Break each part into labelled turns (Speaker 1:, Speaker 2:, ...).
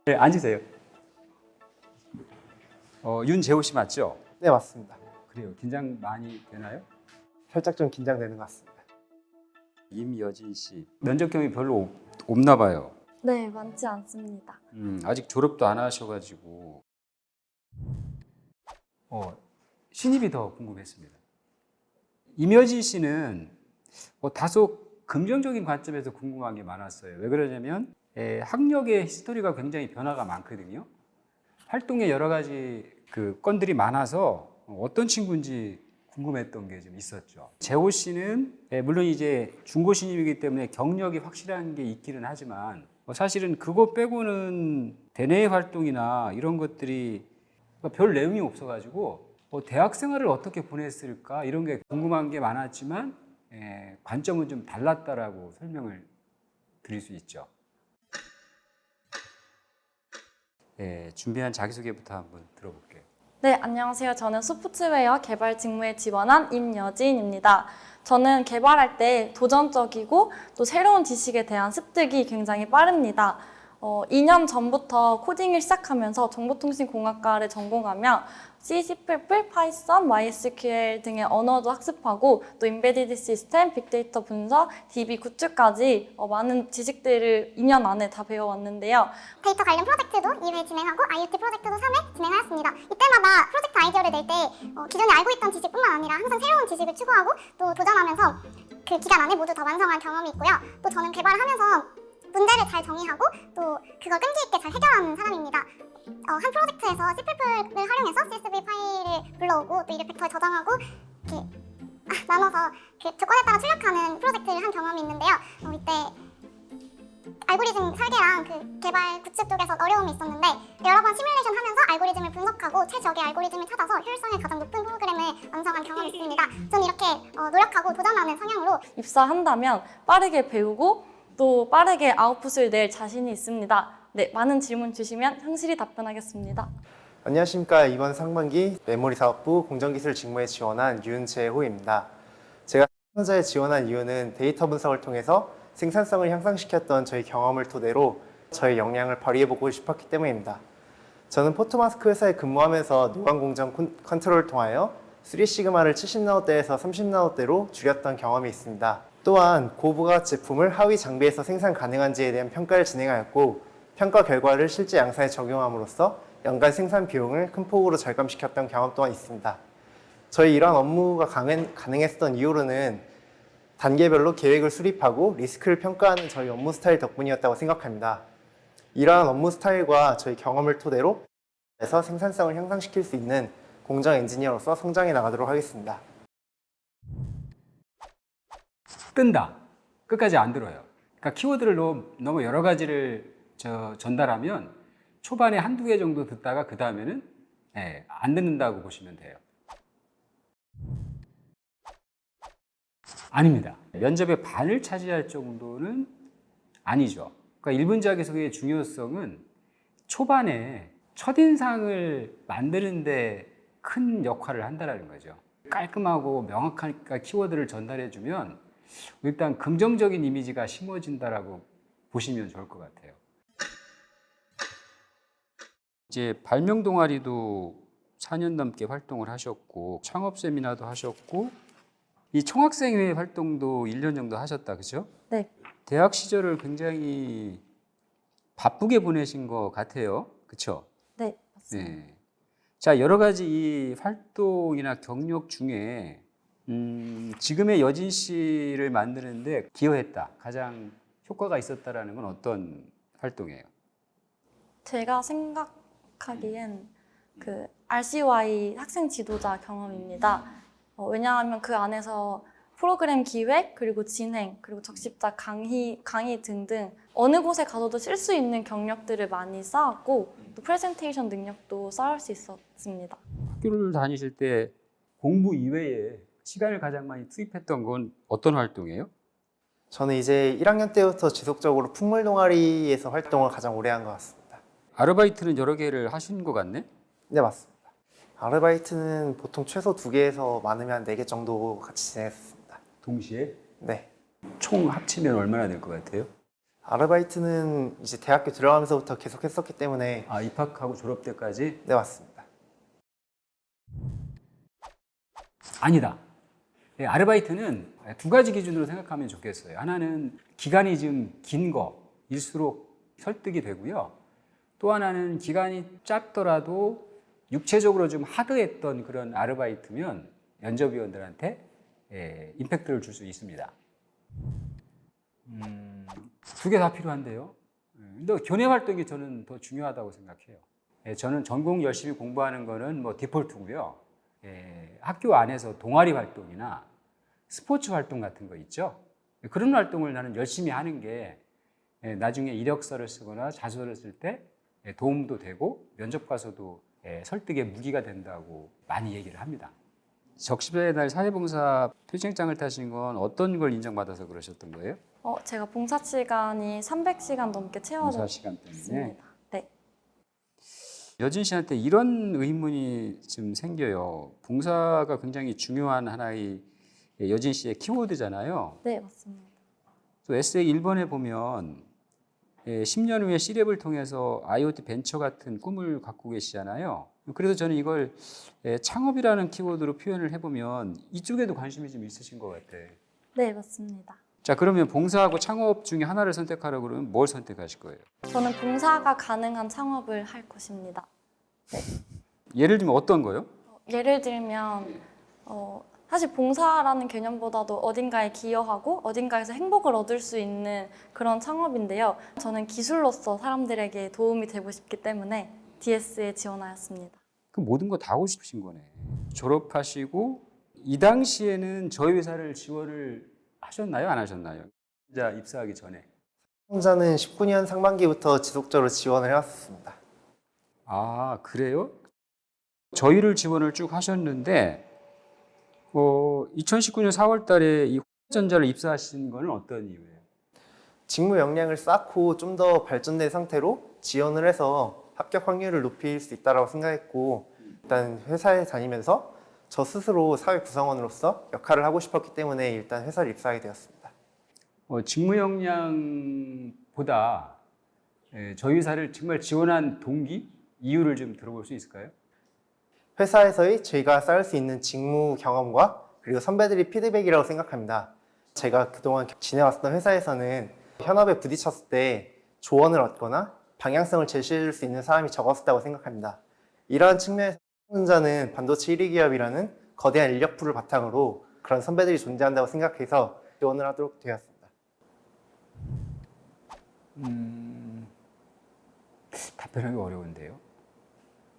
Speaker 1: 네, 앉으세요. 윤재호 씨 맞죠?
Speaker 2: 네, 맞습니다.
Speaker 1: 그래요. 긴장 많이 되나요?
Speaker 2: 살짝 좀 긴장되는 것 같습니다.
Speaker 1: 임여진 씨. 면접 경험이 별로 없나 봐요.
Speaker 3: 네, 많지 않습니다.
Speaker 1: 아직 졸업도 안 하셔가지고 신입이 더 궁금했습니다. 임여진 씨는 다소 긍정적인 관점에서 궁금한 게 많았어요. 왜 그러냐면 학력의 히스토리가 굉장히 변화가 많거든요. 활동에 여러 가지 그 건들이 많아서 어떤 친구인지 궁금했던 게 좀 있었죠. 재호 씨는 물론 이제 중고 신입이기 때문에 경력이 확실한 게 있기는 하지만 사실은 그거 빼고는 대내 활동이나 이런 것들이 별 내용이 없어가지고 대학 생활을 어떻게 보냈을까 이런 게 궁금한 게 많았지만 관점은 좀 달랐다라고 설명을 드릴 수 있죠. 준비한 자기소개부터 한번 들어볼게요.
Speaker 3: 네, 안녕하세요. 저는 소프트웨어 개발 직무에 지원한 임여진입니다. 저는 개발할 때 도전적이고 또 새로운 지식에 대한 습득이 굉장히 빠릅니다. 2년 전부터 코딩을 시작하면서 정보통신공학과를 전공하며 C, C++, 파이썬, MySQL 등의 언어도 학습하고 또 인베디드 시스템, 빅데이터 분석, DB 구축까지 많은 지식들을 2년 안에 다 배워왔는데요.
Speaker 4: 데이터 관련 프로젝트도 2회 진행하고 IoT 프로젝트도 3회 진행하였습니다. 이때마다 프로젝트 아이디어를 낼 때 기존에 알고 있던 지식뿐만 아니라 항상 새로운 지식을 추구하고 또 도전하면서 그 기간 안에 모두 다 완성한 경험이 있고요. 또 저는 개발을 하면서 문제를 잘 정의하고 또 그걸 끈기 있게 잘 해결하는 사람입니다. 한 프로젝트에서 C++를 활용해서 CSV 파일을 불러오고 또 이레팩터에 저장하고 이렇게 나눠서 그 조건에 따라 출력하는 프로젝트를 한 경험이 있는데요. 이때 알고리즘 설계랑 그 개발 구축 쪽에서 어려움이 있었는데 여러 번 시뮬레이션 하면서 알고리즘을 분석하고 최적의 알고리즘을 찾아서 효율성이 가장 높은 프로그램을 완성한 경험이 있습니다. 저는 이렇게 노력하고 도전하는 성향으로
Speaker 3: 입사한다면 빠르게 배우고 또 빠르게 아웃풋을 낼 자신이 있습니다. 네, 많은 질문 주시면 성실히 답변하겠습니다.
Speaker 2: 안녕하십니까. 이번 상반기 메모리 사업부 공정기술 직무에 지원한 윤재호입니다. 제가 현자에 지원한 이유는 데이터 분석을 통해서 생산성을 향상시켰던 저희 경험을 토대로 저의 역량을 발휘해보고 싶었기 때문입니다. 저는 포토마스크 회사에 근무하면서 노광 공정 컨트롤을 통하여 3시그마를 70나노대에서 30나노대로 줄였던 경험이 있습니다. 또한 고부가 제품을 하위 장비에서 생산 가능한지에 대한 평가를 진행하였고 평가 결과를 실제 양산에 적용함으로써 연간 생산 비용을 큰 폭으로 절감시켰던 경험 또한 있습니다. 저희 이러한 업무가 가능했던 이유로는 단계별로 계획을 수립하고 리스크를 평가하는 저희 업무 스타일 덕분이었다고 생각합니다. 이러한 업무 스타일과 저희 경험을 토대로 해서 생산성을 향상시킬 수 있는 공정 엔지니어로서 성장해 나가도록 하겠습니다.
Speaker 1: 뜬다. 끝까지 안 들어요. 그러니까 키워드를 너무 여러 가지를 전달하면 초반에 한두 개 정도 듣다가 그 다음에는 안 듣는다고 보시면 돼요. 아닙니다. 면접의 반을 차지할 정도는 아니죠. 그러니까 1분 자기소개의 중요성은 초반에 첫인상을 만드는 데 큰 역할을 한다는 거죠. 깔끔하고 명확한 키워드를 전달해주면 일단 긍정적인 이미지가 심어진다라고 보시면 좋을 것 같아요. 이제 발명 동아리도 4년 넘게 활동을 하셨고 창업 세미나도 하셨고 이 총학생회 활동도 1년 정도 하셨다, 그죠?
Speaker 3: 네.
Speaker 1: 대학 시절을 굉장히 바쁘게 보내신 것 같아요, 그렇죠?
Speaker 3: 네, 맞습니다.
Speaker 1: 네. 자, 여러 가지 이 활동이나 경력 중에 지금의 여진 씨를 만드는데 기여했다, 가장 효과가 있었다라는 건 어떤 활동이에요?
Speaker 3: 제가 생각하기엔 그 RCY 학생 지도자 경험입니다. 왜냐하면 그 안에서 프로그램 기획, 그리고 진행, 그리고 적십자 강의 등등 어느 곳에 가서도 쓸 수 있는 경력들을 많이 쌓았고 또 프레젠테이션 능력도 쌓을 수 있었습니다.
Speaker 1: 학교를 다니실 때 공부 이외에 시간을 가장 많이 투입했던 건 어떤 활동이에요?
Speaker 2: 저는 이제 1학년 때부터 지속적으로 풍물 동아리에서 활동을 가장 오래 한 것 같습니다.
Speaker 1: 아르바이트는 여러 개를 하신 것 같네?
Speaker 2: 네, 맞습니다. 아르바이트는 보통 최소 2개에서 많으면 4개 정도 같이 진행했습니다.
Speaker 1: 동시에?
Speaker 2: 네.
Speaker 1: 총 합치면 얼마나 될 것 같아요?
Speaker 2: 아르바이트는 이제 대학교 들어가면서부터 계속 했었기 때문에
Speaker 1: 아, 입학하고 졸업 때까지?
Speaker 2: 네, 맞습니다.
Speaker 1: 아니다. 예, 아르바이트는 두 가지 기준으로 생각하면 좋겠어요. 하나는 기간이 좀 긴 거일수록 설득이 되고요. 또 하나는 기간이 짧더라도 육체적으로 좀 하드했던 그런 아르바이트면 면접위원들한테 임팩트를 줄 수 있습니다. 두 개 다 필요한데요. 근데 교내 활동이 저는 더 중요하다고 생각해요. 저는 전공 열심히 공부하는 거는 뭐 디폴트고요. 학교 안에서 동아리 활동이나 스포츠 활동 같은 거 있죠. 그런 활동을 나는 열심히 하는 게 나중에 이력서를 쓰거나 자소를 쓸 때 도움도 되고 면접 가서도 설득의 무기가 된다고 많이 얘기를 합니다. 적십자의 날 사회봉사 표창장을 타신 건 어떤 걸 인정받아서 그러셨던 거예요?
Speaker 3: 제가 봉사 시간이 300시간 넘게
Speaker 1: 봉사 시간 때문에.
Speaker 3: 채워졌습니다. 네.
Speaker 1: 여진 씨한테 이런 의문이 좀 생겨요. 봉사가 굉장히 중요한 하나의 여진 씨의 키워드잖아요.
Speaker 3: 네, 맞습니다.
Speaker 1: 또 에세이 1번에 보면 10년 후에 C랩을 통해서 IoT 벤처 같은 꿈을 갖고 계시잖아요. 그래서 저는 이걸 창업이라는 키워드로 표현을 해보면 이쪽에도 관심이 좀 있으신 것 같아요.
Speaker 3: 네, 맞습니다.
Speaker 1: 자, 그러면 봉사하고 창업 중에 하나를 선택하라고 그러면 뭘 선택하실 거예요?
Speaker 3: 저는 봉사가 가능한 창업을 할 것입니다.
Speaker 1: 예를 들면 어떤 거요?
Speaker 3: 예를 들면 사실 봉사라는 개념보다도 어딘가에 기여하고 어딘가에서 행복을 얻을 수 있는 그런 창업인데요. 저는 기술로서 사람들에게 도움이 되고 싶기 때문에 DS에 지원하였습니다.
Speaker 1: 그 모든 거 다 하고 싶으신 거네. 졸업하시고 이 당시에는 저희 회사를 지원을 하셨나요? 안 하셨나요? 진짜 입사하기 전에.
Speaker 2: 혼자는 19년 상반기부터 지속적으로 지원을 해왔습니다.
Speaker 1: 아, 그래요? 저희를 지원을 쭉 하셨는데 2019년 4월 달에 이 전자를 입사하신 거는 어떤 이유예요?
Speaker 2: 직무 역량을 쌓고 좀 더 발전된 상태로 지원을 해서 합격 확률을 높일 수 있다고 생각했고, 일단 회사에 다니면서 저 스스로 사회 구성원으로서 역할을 하고 싶었기 때문에 일단 회사를 입사하게 되었습니다.
Speaker 1: 직무 역량보다 저희 회사를 정말 지원한 동기, 이유를 좀 들어볼 수 있을까요?
Speaker 2: 회사에서의 저희가 쌓을 수 있는 직무 경험과 그리고 선배들이 피드백이라고 생각합니다. 제가 그동안 지내왔던 회사에서는 현업에 부딪혔을 때 조언을 얻거나 방향성을 제시해 줄 수 있는 사람이 적었다고 생각합니다. 이러한 측면에서 삼성전자는 반도체 1위 기업이라는 거대한 인력풀을 바탕으로 그런 선배들이 존재한다고 생각해서 지원을 하도록 되었습니다.
Speaker 1: 답변하기 어려운데요.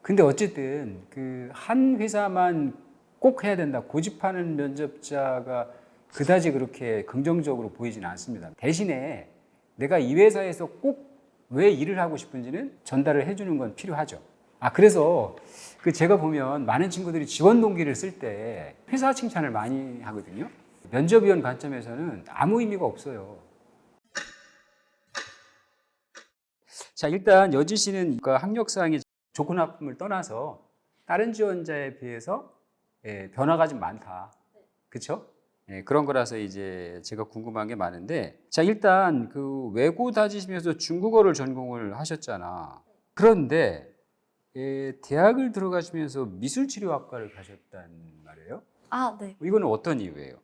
Speaker 1: 근데 어쨌든 그 한 회사만 꼭 해야 된다, 고집하는 면접자가 그다지 그렇게 긍정적으로 보이지는 않습니다. 대신에 내가 이 회사에서 꼭 왜 일을 하고 싶은지는 전달을 해주는 건 필요하죠. 그래서 제가 보면 많은 친구들이 지원 동기를 쓸 때 회사 칭찬을 많이 하거든요. 면접위원 관점에서는 아무 의미가 없어요. 자, 일단 여진 씨는 학력상의 조건 합품을 떠나서 다른 지원자에 비해서 변화가 좀 많다. 그렇죠? 그런 거라서 이제 제가 궁금한 게 많은데, 자, 일단 그 외고 다니시면서 중국어를 전공을 하셨잖아. 그런데 대학을 들어가시면서 미술치료학과를 가셨단 말이에요?
Speaker 3: 네.
Speaker 1: 이거는 어떤 이유예요?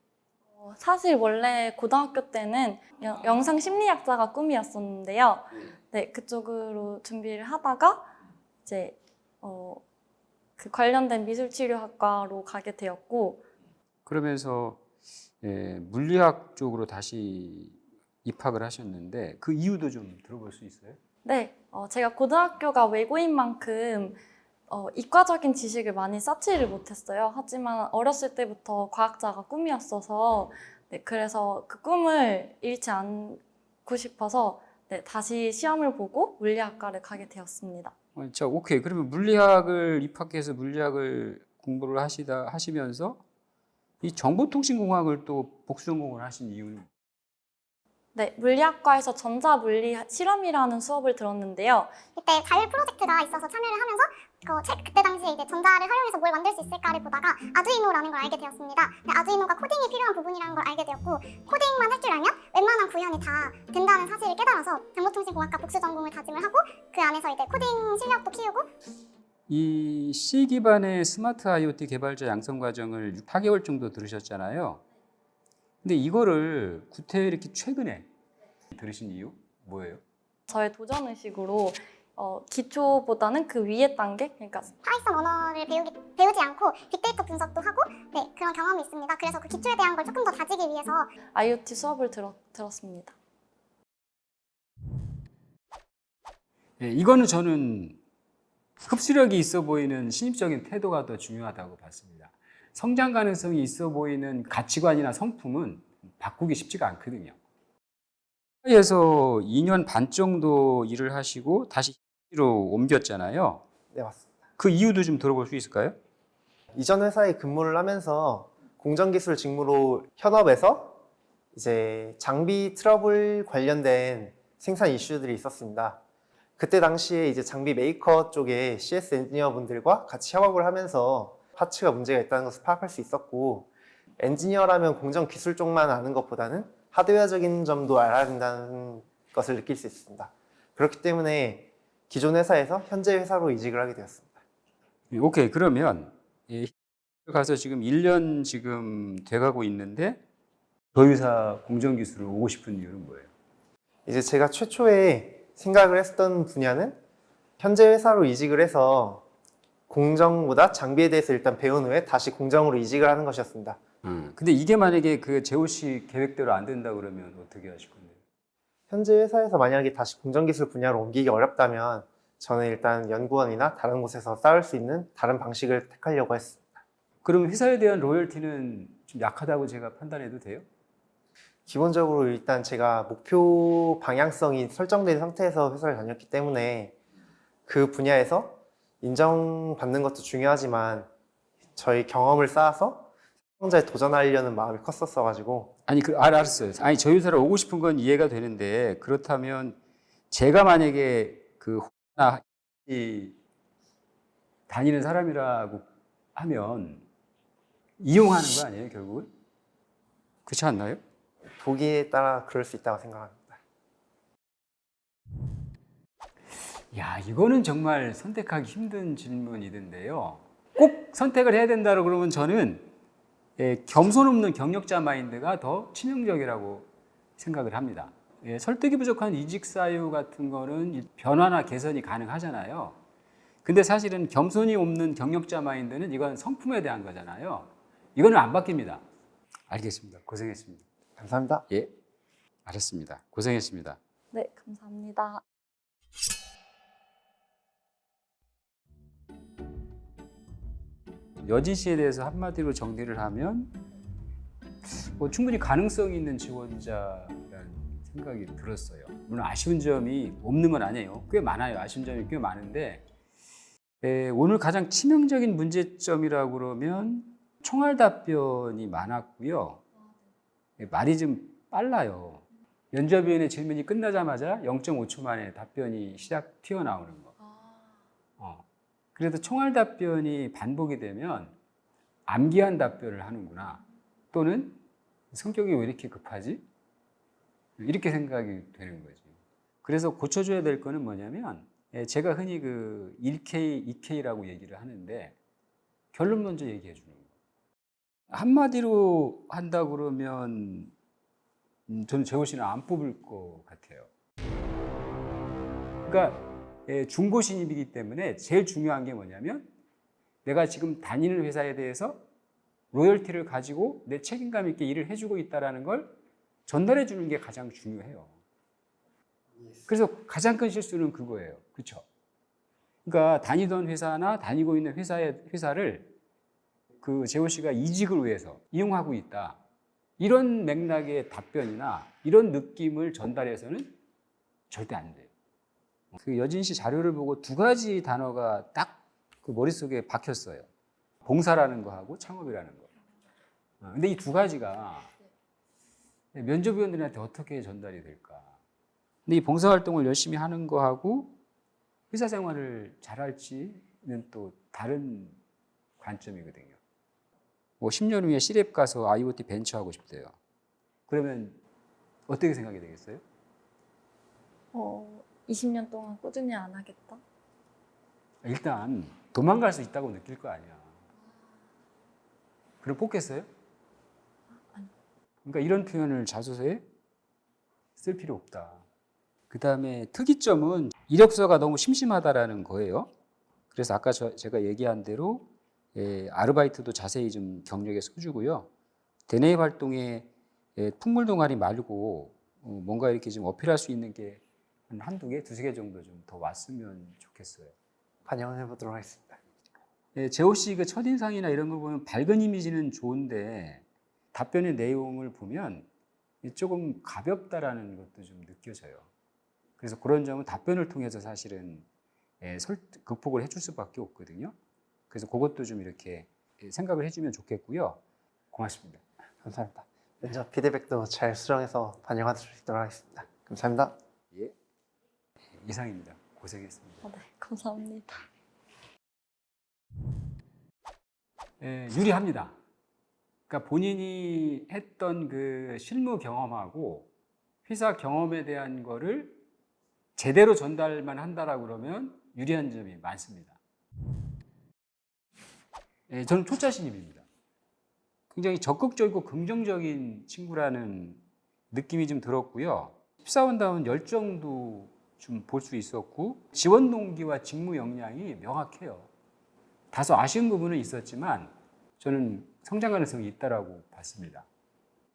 Speaker 3: 사실 원래 고등학교 때는 영상 심리학자가 꿈이었었는데요. 네, 그쪽으로 준비를 하다가 이제 그 관련된 미술치료학과로 가게 되었고,
Speaker 1: 그러면서 물리학 쪽으로 다시 입학을 하셨는데 그 이유도 좀 들어볼 수 있어요?
Speaker 3: 네, 제가 고등학교가 외고인 만큼 이과적인 지식을 많이 쌓지를 못했어요. 하지만 어렸을 때부터 과학자가 꿈이었어서 그래서 그 꿈을 잃지 않고 싶어서 다시 시험을 보고 물리학과를 가게 되었습니다.
Speaker 1: 자, 오케이. 그러면 물리학을 입학해서 물리학을 공부를 하시면서 이 정보통신공학을 또 복수 전공을 하신 이유는?
Speaker 3: 네, 물리학과에서 전자물리 실험이라는 수업을 들었는데요.
Speaker 4: 이때 자율 프로젝트가 있어서 참여를 하면서 그때 당시에 이제 전자를 활용해서 뭘 만들 수 있을까를 보다가 아두이노라는 걸 알게 되었습니다. 아두이노가 코딩이 필요한 부분이라는 걸 알게 되었고 코딩만 할 줄 알면 웬만한 구현이 다 된다는 사실을 깨달아서 정보통신공학과 복수 전공을 다짐을 하고 그 안에서 이제 코딩 실력도 키우고
Speaker 1: 이 C 기반의 스마트 IoT 개발자 양성 과정을 4개월 정도 들으셨잖아요. 근데 이거를 구태 이렇게 최근에 들으신 이유 뭐예요?
Speaker 3: 저의 도전 의식으로 기초보다는 그 위의 단계, 그러니까
Speaker 4: 파이썬 언어를 배우지 않고 빅데이터 분석도 하고 네, 그런 경험이 있습니다. 그래서 그 기초에 대한 걸 조금 더 다지기 위해서
Speaker 3: IoT 수업을 들었습니다.
Speaker 1: 예, 이거는 저는 흡수력이 있어 보이는 신입적인 태도가 더 중요하다고 봤습니다. 성장 가능성이 있어 보이는 가치관이나 성품은 바꾸기 쉽지가 않거든요. 에서 2년 반 정도 일을 하시고 다시 로 옮겼잖아요.
Speaker 2: 네, 맞습니다.
Speaker 1: 그 이유도 좀 들어볼 수 있을까요?
Speaker 2: 이전 회사에 근무를 하면서 공정기술 직무로 현업에서 이제 장비 트러블 관련된 생산 이슈들이 있었습니다. 그때 당시에 이제 장비 메이커 쪽에 CS 엔지니어 분들과 같이 협업을 하면서 파츠가 문제가 있다는 것을 파악할 수 있었고 엔지니어라면 공정 기술 쪽만 아는 것보다는 하드웨어적인 점도 알아야 된다는 것을 느낄 수 있습니다. 그렇기 때문에 기존 회사에서 현재 회사로 이직을 하게 되었습니다.
Speaker 1: 오케이, 그러면 가서 지금 1년 지금 돼가고 있는데 저희 회사 공정기술을 오고 싶은 이유는 뭐예요?
Speaker 2: 이제 제가 최초에 생각을 했던 분야는 현재 회사로 이직을 해서 공정보다 장비에 대해서 일단 배운 후에 다시 공정으로 이직을 하는 것이었습니다.
Speaker 1: 근데 이게 만약에 그 재호 씨 계획대로 안 된다 그러면 어떻게 하실 건데요?
Speaker 2: 현재 회사에서 만약에 다시 공정기술 분야로 옮기기 어렵다면 저는 일단 연구원이나 다른 곳에서 쌓을 수 있는 다른 방식을 택하려고 했습니다.
Speaker 1: 그럼 회사에 대한 로열티는 좀 약하다고 제가 판단해도 돼요?
Speaker 2: 기본적으로 일단 제가 목표 방향성이 설정된 상태에서 회사를 다녔기 때문에 그 분야에서 인정받는 것도 중요하지만 저희 경험을 쌓아서 성장에 도전하려는 마음이 컸었어가지고
Speaker 1: 아니, 알았어요. 아니, 저희 회사로 오고 싶은 건 이해가 되는데 그렇다면 제가 만약에 다니는 사람이라고 하면 이용하는 거 아니에요, 결국은? 그렇지 않나요?
Speaker 2: 보기에 따라 그럴 수 있다고 생각합니다.
Speaker 1: 야, 이거는 정말 선택하기 힘든 질문이던데요. 꼭 선택을 해야 된다고 그러면 저는 겸손 없는 경력자 마인드가 더 치명적이라고 생각을 합니다. 설득이 부족한 이직 사유 같은 거는 변화나 개선이 가능하잖아요. 근데 사실은 겸손이 없는 경력자 마인드는 이건 성품에 대한 거잖아요. 이거는 안 바뀝니다. 알겠습니다. 고생했습니다.
Speaker 2: 감사합니다.
Speaker 1: 예, 알았습니다. 고생했습니다.
Speaker 3: 네, 감사합니다.
Speaker 1: 여진 씨에 대해서 한마디로 정리를 하면 충분히 가능성 있는 지원자라는 생각이 들었어요. 물론 아쉬운 점이 없는 건 아니에요. 꽤 많아요. 아쉬운 점이 꽤 많은데 오늘 가장 치명적인 문제점이라고 그러면 총알 답변이 많았고요. 말이 좀 빨라요. 면접위원의 질문이 끝나자마자 0.5초 만에 답변이 튀어나오는 거. 그래도 총알 답변이 반복이 되면 암기한 답변을 하는구나. 또는 성격이 왜 이렇게 급하지? 이렇게 생각이 되는 거지. 그래서 고쳐줘야 될 거는 뭐냐면 제가 흔히 그 1K, 2K라고 얘기를 하는데 결론 먼저 얘기해 주는 거. 한마디로 한다 그러면 저는 재호 씨는 안 뽑을 것 같아요. 그러니까 중고 신입이기 때문에 제일 중요한 게 뭐냐면 내가 지금 다니는 회사에 대해서 로열티를 가지고 내 책임감 있게 일을 해주고 있다는 걸 전달해 주는 게 가장 중요해요. 그래서 가장 큰 실수는 그거예요. 그렇죠? 그러니까 다니던 회사나 다니고 있는 회사를 그 재호 씨가 이직을 위해서 이용하고 있다. 이런 맥락의 답변이나 이런 느낌을 전달해서는 절대 안 돼요. 그 여진 씨 자료를 보고 두 가지 단어가 딱 그 머릿속에 박혔어요. 봉사라는 거하고 창업이라는 거. 근데 이 두 가지가 면접위원들한테 어떻게 전달이 될까? 근데 이 봉사활동을 열심히 하는 거하고 회사 생활을 잘할지 또 다른 관점이거든요. 뭐 10년 후에 C랩 가서 IoT 벤처 하고 싶대요. 그러면 어떻게 생각이 되겠어요?
Speaker 3: 20년 동안 꾸준히 안 하겠다?
Speaker 1: 일단 도망갈 수 있다고 느낄 거 아니야. 그럼 뽑겠어요?
Speaker 3: 아니.
Speaker 1: 그러니까 이런 표현을 자소서에 쓸 필요 없다. 그 다음에 특이점은 이력서가 너무 심심하다라는 거예요. 그래서 아까 제가 얘기한 대로 아르바이트도 자세히 좀 경력에 써주고요. 대내입 활동에 풍물 동아리 말고 뭔가 이렇게 좀 어필할 수 있는 게 한두 개, 두세 개 정도 좀 더 왔으면 좋겠어요.
Speaker 2: 반영해 보도록 하겠습니다.
Speaker 1: 재호 씨 그 첫인상이나 이런 걸 보면 밝은 이미지는 좋은데 답변의 내용을 보면 조금 가볍다라는 것도 좀 느껴져요. 그래서 그런 점은 답변을 통해서 사실은 극복을 해줄 수밖에 없거든요. 그래서 그것도 좀 이렇게 생각을 해주면 좋겠고요. 고맙습니다.
Speaker 2: 감사합니다. 면접 피드백도 잘 수정해서 반영할 수 있도록 하겠습니다. 감사합니다.
Speaker 1: 예, 이상입니다. 고생했습니다.
Speaker 3: 네, 감사합니다.
Speaker 1: 유리합니다. 그러니까 본인이 했던 그 실무 경험하고 회사 경험에 대한 거를 제대로 전달만 한다라고 그러면 유리한 점이 많습니다. 저는 초짜 신입입니다. 굉장히 적극적이고 긍정적인 친구라는 느낌이 좀 들었고요. 입사원다운 열정도 좀 볼 수 있었고 지원 동기와 직무 역량이 명확해요. 다소 아쉬운 부분은 있었지만 저는 성장 가능성이 있다라고 봤습니다.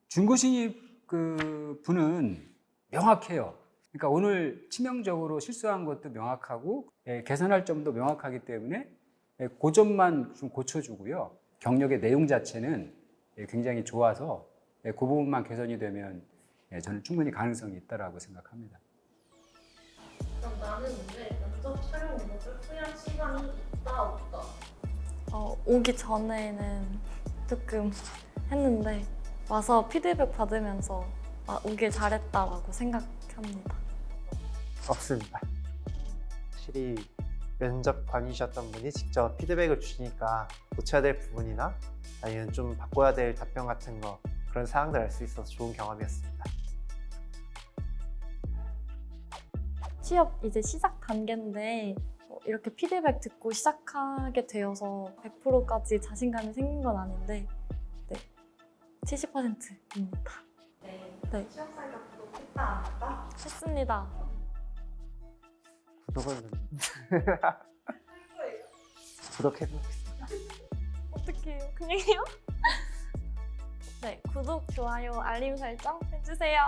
Speaker 1: 중고 신입 그 분은 명확해요. 그러니까 오늘 치명적으로 실수한 것도 명확하고 개선할 점도 명확하기 때문에 그 점만 좀 고쳐주고요. 경력의 내용 자체는 굉장히 좋아서 그 부분만 개선이 되면 저는 충분히 가능성이 있다라고 생각합니다.
Speaker 5: 그럼 나는 오늘 면접 촬영 오늘을 후회한 시간이 있다 없다.
Speaker 3: 오기 전에는 조금 했는데 와서 피드백 받으면서 오길 잘했다라고 생각합니다.
Speaker 2: 없습니다. 확실히 면접관이셨던 분이 직접 피드백을 주시니까 고쳐야 될 부분이나 아니면 좀 바꿔야 될 답변 같은 거 그런 사항들 알 수 있어서 좋은 경험이었습니다.
Speaker 3: 취업 이제 시작 단계인데 이렇게 피드백 듣고 시작하게 되어서 100%까지 자신감이 생긴 건 아닌데 70%입니다. 네.
Speaker 5: 취업 사이다 구독했다 안 했다?
Speaker 3: 했습니다.
Speaker 2: 구독을 구독해보겠습니다.
Speaker 3: 어떡해요? 그냥 해요? 네, 구독, 좋아요, 알림 설정 해주세요.